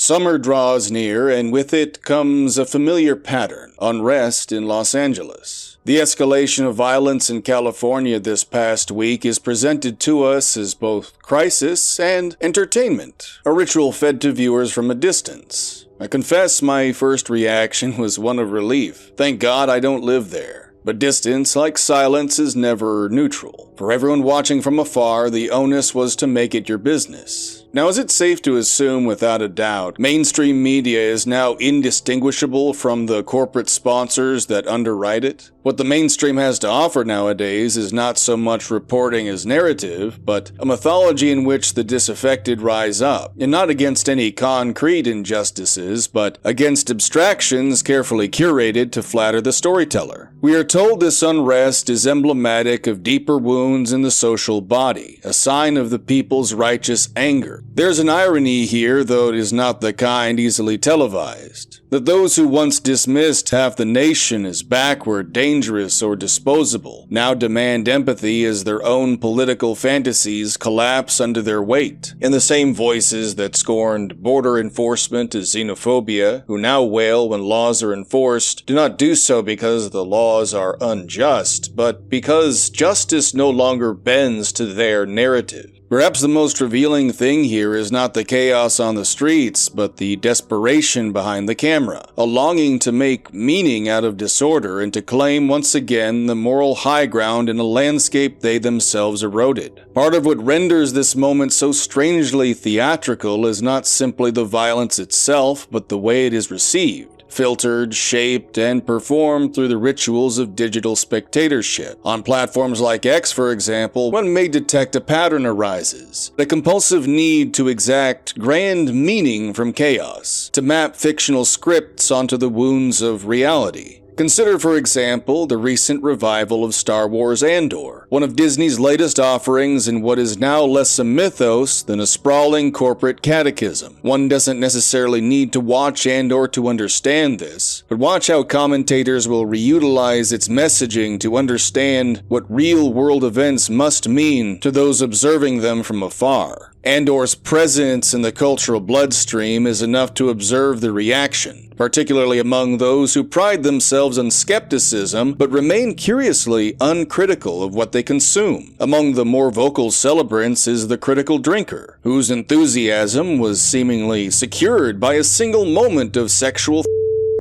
Summer draws near, and with it comes a familiar pattern: unrest in Los Angeles. The escalation of violence in California this past week is presented to us as both crisis and entertainment, a ritual fed to viewers from a distance. I confess my first reaction was one of relief. Thank God I don't live there. But distance, like silence, is never neutral. For everyone watching from afar, the onus was to make it your business. Now, is it safe to assume without a doubt mainstream media is now indistinguishable from the corporate sponsors that underwrite it? What the mainstream has to offer nowadays is not so much reporting as narrative, but a mythology in which the disaffected rise up, and not against any concrete injustices, but against abstractions carefully curated to flatter the storyteller. We are told this unrest is emblematic of deeper wounds in the social body, a sign of the people's righteous anger. There's an irony here, though it is not the kind easily televised, that those who once dismissed half the nation as backward, dangerous, or disposable now demand empathy as their own political fantasies collapse under their weight. And the same voices that scorned border enforcement as xenophobia, who now wail when laws are enforced, do not do so because the laws are unjust, but because justice no longer bends to their narrative. Perhaps the most revealing thing here is not the chaos on the streets, but the desperation behind the camera, a longing to make meaning out of disorder and to claim once again the moral high ground in a landscape they themselves eroded. Part of what renders this moment so strangely theatrical is not simply the violence itself, but the way it is received. Filtered, shaped, and performed through the rituals of digital spectatorship. On platforms like X, for example, one may detect a pattern arises, a compulsive need to exact grand meaning from chaos, to map fictional scripts onto the wounds of reality. Consider, for example, the recent revival of Star Wars Andor, one of Disney's latest offerings in what is now less a mythos than a sprawling corporate catechism. One doesn't necessarily need to watch Andor to understand this, but watch how commentators will reutilize its messaging to understand what real-world events must mean to those observing them from afar. Andor's presence in the cultural bloodstream is enough to observe the reaction, particularly among those who pride themselves on skepticism but remain curiously uncritical of what they consume. Among the more vocal celebrants is the critical drinker, whose enthusiasm was seemingly secured by a single moment of sexual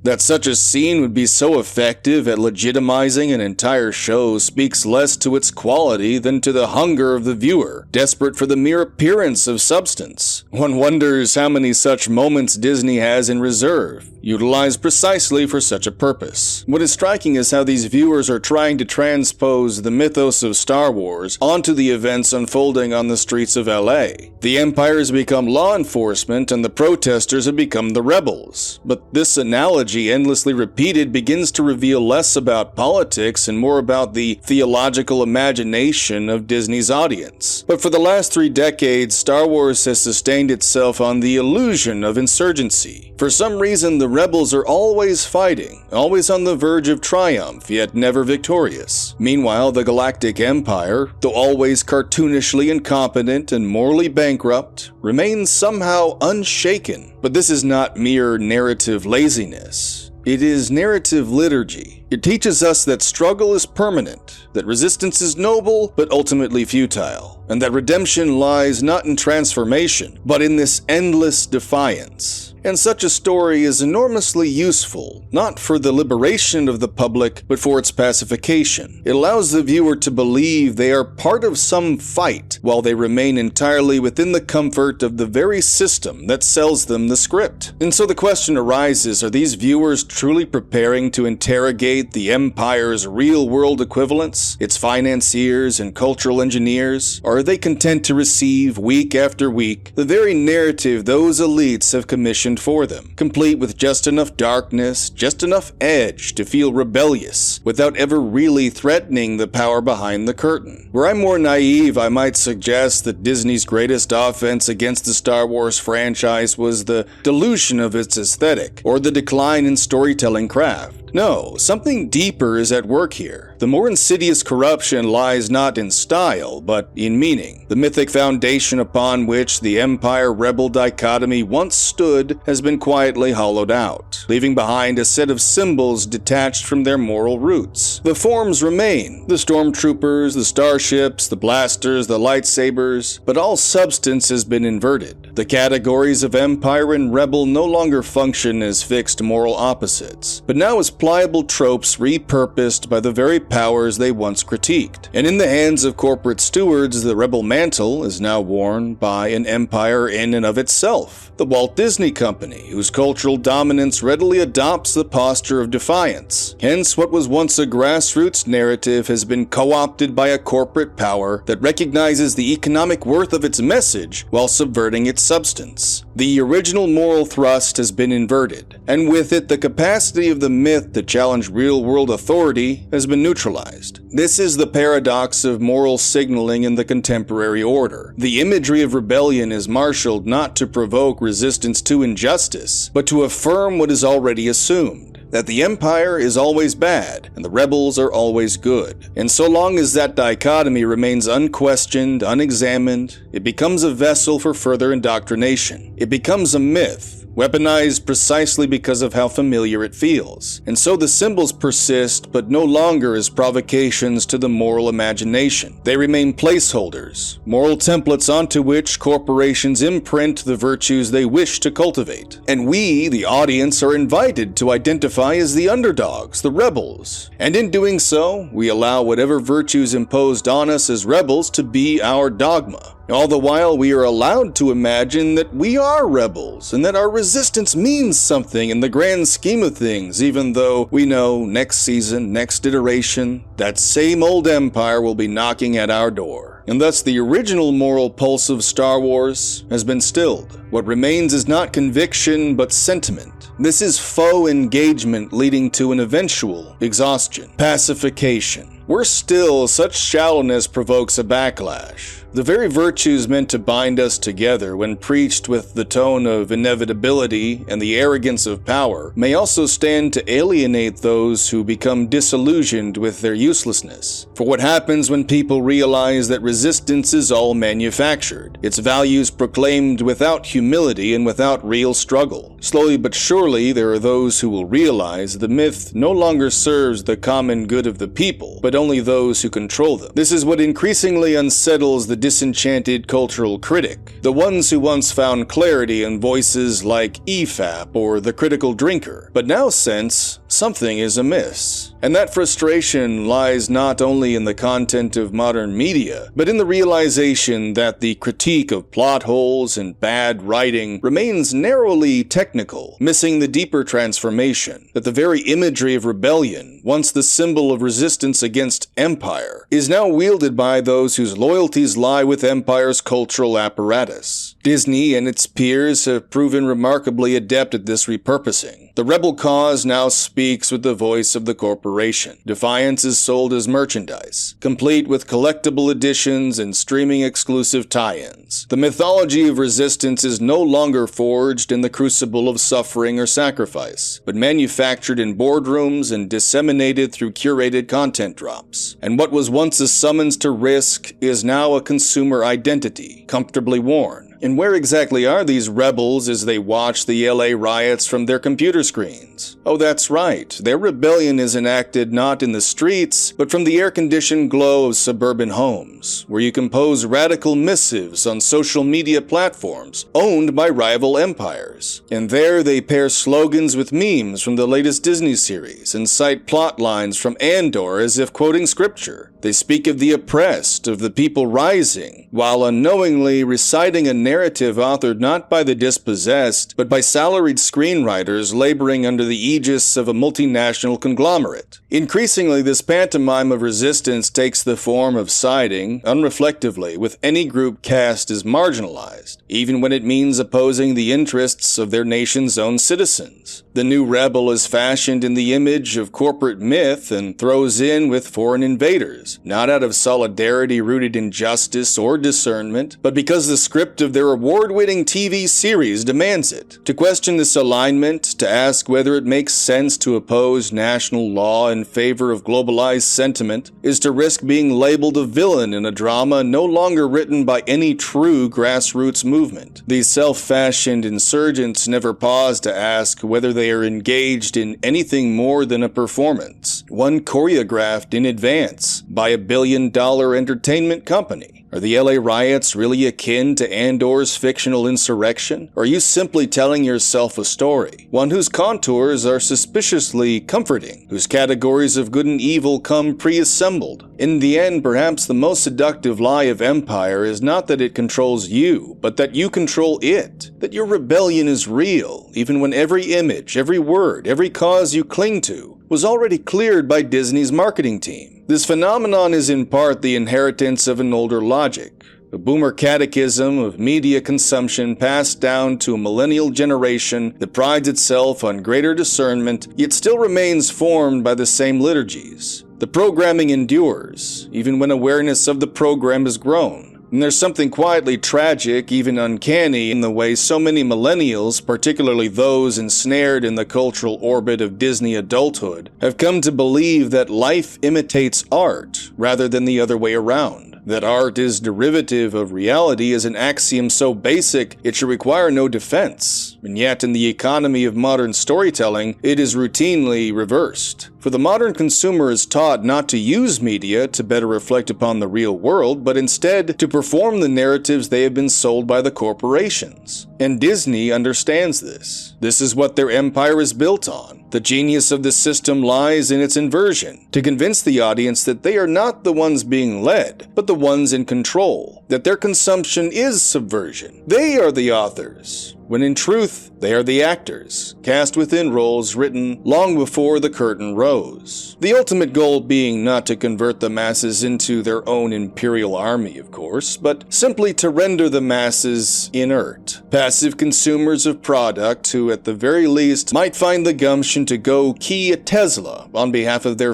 That such a scene would be so effective at legitimizing an entire show speaks less to its quality than to the hunger of the viewer, desperate for the mere appearance of substance. One wonders how many such moments Disney has in reserve, utilized precisely for such a purpose. What is striking is how these viewers are trying to transpose the mythos of Star Wars onto the events unfolding on the streets of LA. The Empire has become law enforcement and the protesters have become the rebels. But this analogy, endlessly repeated, begins to reveal less about politics and more about the theological imagination of Disney's audience. But for the last 3 decades, Star Wars has sustained itself on the illusion of insurgency. For some reason, the rebels are always fighting, always on the verge of triumph, yet never victorious. Meanwhile, the Galactic Empire, though always cartoonishly incompetent and morally bankrupt, remains somehow unshaken. But this is not mere narrative laziness. It is narrative liturgy. It teaches us that struggle is permanent, that resistance is noble but ultimately futile, and that redemption lies not in transformation, but in this endless defiance. And such a story is enormously useful, not for the liberation of the public, but for its pacification. It allows the viewer to believe they are part of some fight, while they remain entirely within the comfort of the very system that sells them the script. And so the question arises, are these viewers truly preparing to interrogate the Empire's real-world equivalents, its financiers and cultural engineers? Or are they content to receive, week after week, the very narrative those elites have commissioned for them, complete with just enough darkness, just enough edge to feel rebellious, without ever really threatening the power behind the curtain? Were I more naive, I might suggest that Disney's greatest offense against the Star Wars franchise was the dilution of its aesthetic, or the decline in storytelling craft. No, something deeper is at work here. The more insidious corruption lies not in style, but in meaning. The mythic foundation upon which the empire-rebel dichotomy once stood has been quietly hollowed out, leaving behind a set of symbols detached from their moral roots. The forms remain: the stormtroopers, the starships, the blasters, the lightsabers, but all substance has been inverted. The categories of empire and rebel no longer function as fixed moral opposites, but now as pliable tropes repurposed by the very powers they once critiqued. And in the hands of corporate stewards, the rebel mantle is now worn by an empire in and of itself, the Walt Disney Company, whose cultural dominance readily adopts the posture of defiance. Hence, what was once a grassroots narrative has been co-opted by a corporate power that recognizes the economic worth of its message while subverting its substance. The original moral thrust has been inverted, and with it the capacity of the myth to challenge real-world authority has been neutralized. This is the paradox of moral signaling in the contemporary order. The imagery of rebellion is marshaled not to provoke resistance to injustice, but to affirm what is already assumed: that the empire is always bad and the rebels are always good. And so long as that dichotomy remains unquestioned, unexamined, it becomes a vessel for further indoctrination. It becomes a myth, weaponized precisely because of how familiar it feels. And so the symbols persist, but no longer as provocations to the moral imagination. They remain placeholders, moral templates onto which corporations imprint the virtues they wish to cultivate. And we, the audience, are invited to identify as the underdogs, the rebels. And in doing so, we allow whatever virtues imposed on us as rebels to be our dogma. All the while, we are allowed to imagine that we are rebels and that our resistance means something in the grand scheme of things, even though we know next season, next iteration, that same old empire will be knocking at our door. And thus the original moral pulse of Star Wars has been stilled. What remains is not conviction, but sentiment. This is faux engagement leading to an eventual exhaustion, pacification. Worse still, such shallowness provokes a backlash. The very virtues meant to bind us together, when preached with the tone of inevitability and the arrogance of power, may also stand to alienate those who become disillusioned with their uselessness. For what happens when people realize that resistance is all manufactured, its values proclaimed without humility and without real struggle? Slowly but surely, there are those who will realize the myth no longer serves the common good of the people, but only those who control them. This is what increasingly unsettles the disenchanted cultural critic, the ones who once found clarity in voices like EFAP or the critical drinker, but now sense something is amiss. And that frustration lies not only in the content of modern media, but in the realization that the critique of plot holes and bad writing remains narrowly technical, missing the deeper transformation, that the very imagery of rebellion, once the symbol of resistance against empire, is now wielded by those whose loyalties lie with empire's cultural apparatus. Disney and its peers have proven remarkably adept at this repurposing. The rebel cause now speaks with the voice of the corporation. Defiance is sold as merchandise, complete with collectible editions and streaming exclusive tie-ins. The mythology of resistance is no longer forged in the crucible of suffering or sacrifice, but manufactured in boardrooms and disseminated through curated content drops. And what was once a summons to risk is now a consumer identity, comfortably worn. And where exactly are these rebels as they watch the LA riots from their computer screens? Oh, that's right. Their rebellion is enacted not in the streets, but from the air-conditioned glow of suburban homes, where you compose radical missives on social media platforms owned by rival empires. And there they pair slogans with memes from the latest Disney series and cite plot lines from Andor as if quoting scripture. They speak of the oppressed, of the people rising, while unknowingly reciting a narrative authored not by the dispossessed, but by salaried screenwriters laboring under the aegis of a multinational conglomerate. Increasingly, this pantomime of resistance takes the form of siding, unreflectively, with any group cast as marginalized, even when it means opposing the interests of their nation's own citizens. The new rebel is fashioned in the image of corporate myth and throws in with foreign invaders, not out of solidarity rooted in justice or discernment, but because the script of their award-winning TV series demands it. To question this alignment, to ask whether it makes sense to oppose national law in favor of globalized sentiment, is to risk being labeled a villain in a drama no longer written by any true grassroots movement. These self-fashioned insurgents never pause to ask whether they are engaged in anything more than a performance, one choreographed in advance by a billion-dollar entertainment company. Are the LA riots really akin to Andor's fictional insurrection? Or are you simply telling yourself a story, one whose contours are suspiciously comforting, whose categories of good and evil come pre-assembled? In the end, perhaps the most seductive lie of empire is not that it controls you, but that you control it, that your rebellion is real, even when every image, every word, every cause you cling to was already cleared by Disney's marketing team. This phenomenon is in part the inheritance of an older logic, a boomer catechism of media consumption passed down to a millennial generation that prides itself on greater discernment, yet still remains formed by the same liturgies. The programming endures, even when awareness of the program has grown. And there's something quietly tragic, even uncanny, in the way so many millennials, particularly those ensnared in the cultural orbit of Disney adulthood, have come to believe that life imitates art rather than the other way around. That art is derivative of reality is an axiom so basic it should require no defense. And yet, in the economy of modern storytelling, it is routinely reversed. For the modern consumer is taught not to use media to better reflect upon the real world, but instead to perform the narratives they have been sold by the corporations. And Disney understands this. This is what their empire is built on. The genius of the system lies in its inversion, to convince the audience that they are not the ones being led, but the ones in control, that their consumption is subversion. They are the authors, when in truth, they are the actors, cast within roles written long before the curtain rose. The ultimate goal being not to convert the masses into their own imperial army, of course, but simply to render the masses inert, passive consumers of product who at the very least might find the gumption to go key a Tesla on behalf of their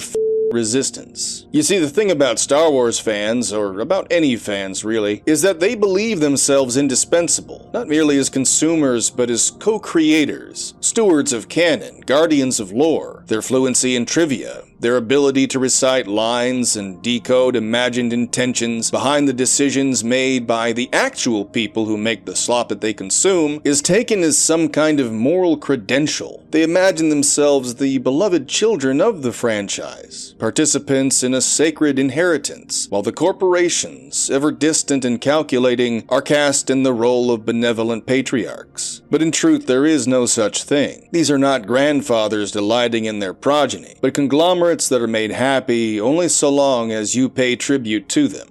resistance. You see, the thing about Star Wars fans, or about any fans really, is that they believe themselves indispensable, not merely as consumers but as co-creators, stewards of canon, guardians of lore, their fluency in trivia, their ability to recite lines and decode imagined intentions behind the decisions made by the actual people who make the slop that they consume is taken as some kind of moral credential. They imagine themselves the beloved children of the franchise, participants in a sacred inheritance, while the corporations, ever distant and calculating, are cast in the role of benevolent patriarchs. But in truth, there is no such thing. These are not grandfathers delighting in their progeny, but conglomerates that are made happy only so long as you pay tribute to them.